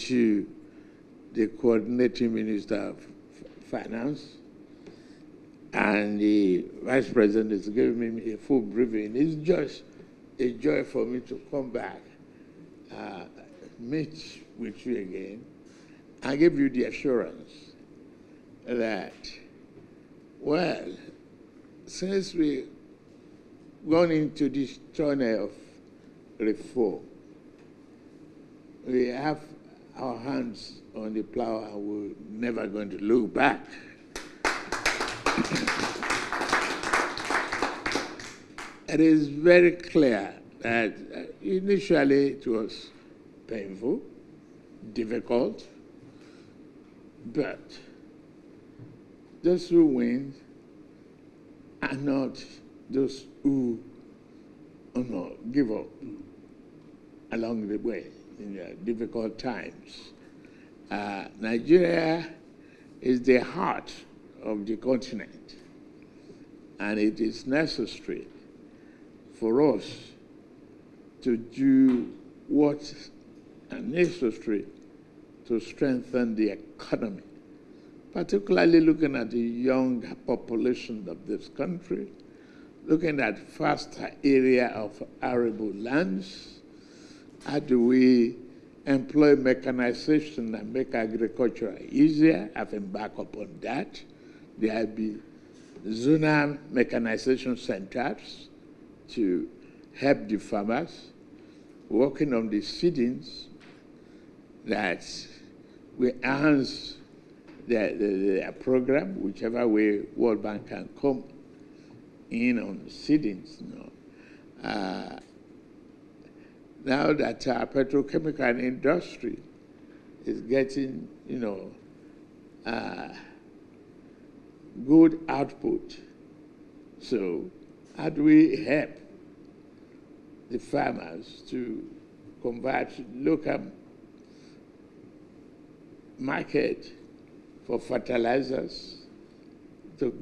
to the coordinating Minister of Finance, and the Vice President is giving me a full briefing. It's just a joy for me to come back, meet with you again, and give you the assurance that, well, since we've gone into this journey of reform, we have our hands on the plow and we're never going to look back. It is very clear that initially it was painful, difficult, but those who win are not those who give up along the way in difficult times. Nigeria is the heart of the continent, and it is necessary for us to do what is necessary to strengthen the economy, particularly looking at the young population of this country, looking at vast area of arable lands. How do we employ mechanization and make agriculture easier? I've embarked upon that. There will be zonal mechanization centers to help the farmers, working on the seedings that we enhance their program, whichever way World Bank can come in on seedings. Now that our petrochemical industry is getting, good output, so how do we help the farmers to convert local market for fertilizers to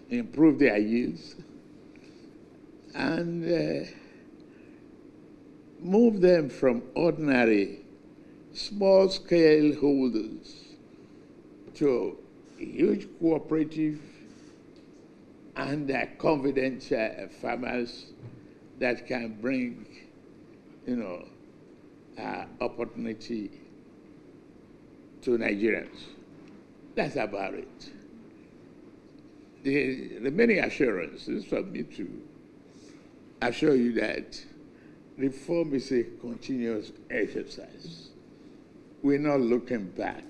improve their yields and move them from ordinary small-scale holders to huge cooperative and confident farmers that can bring, opportunity to Nigerians. That's about it. The remaining assurance is for me to assure you that reform is a continuous exercise. We're not looking back.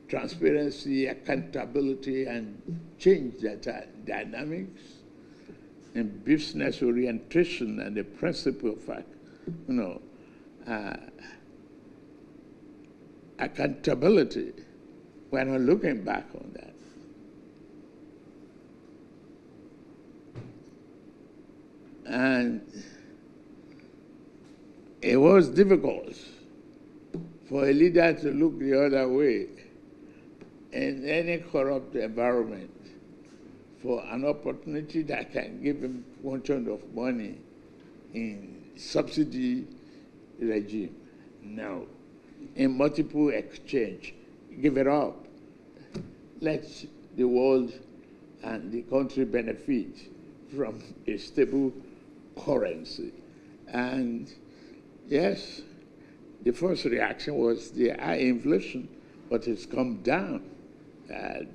Transparency, accountability, and change that dynamics and business orientation and the principle of accountability. We're not looking back on that. And it was difficult for a leader to look the other way in any corrupt environment for an opportunity that can give him quantum of money in subsidy regime. No. In multiple exchange, give it up. Let the world and the country benefit from a stable currency. And yes, the first reaction was the high inflation, but it's come down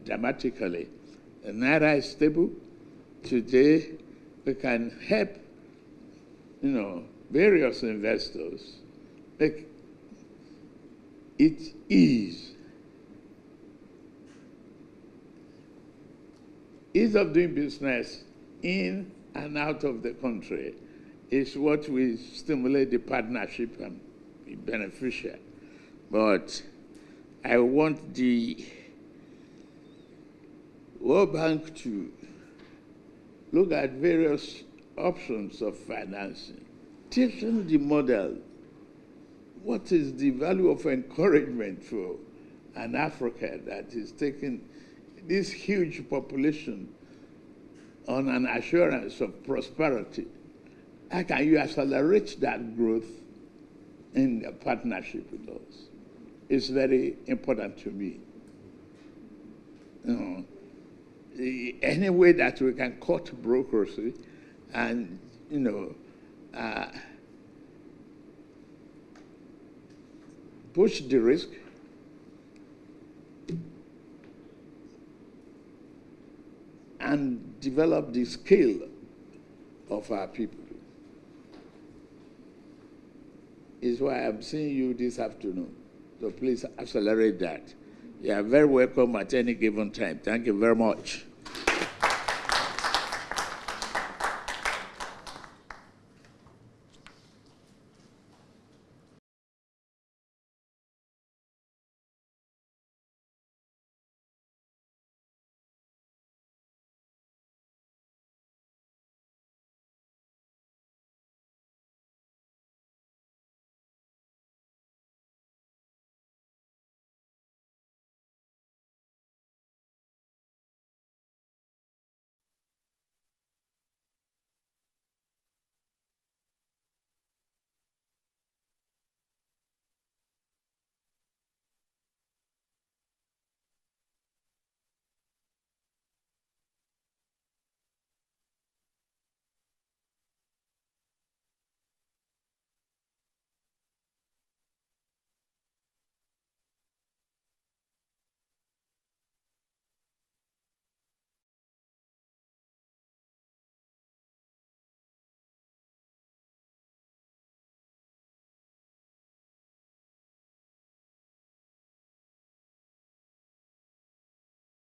dramatically. The Naira is stable. Today, we can help, various investors make it ease. Ease of doing business in and out of the country is what will stimulate the partnership and be beneficial. But I want the World Bank to look at various options of financing, teaching the model. What is the value of encouragement for an Africa that is taking this huge population on an assurance of prosperity? How can you accelerate that growth in a partnership with us? is very important to me. You know, any way that we can cut bureaucracy and, push the risk, and develop the skill of our people, is why I'm seeing you this afternoon. So please accelerate that. You are very welcome at any given time. Thank you very much.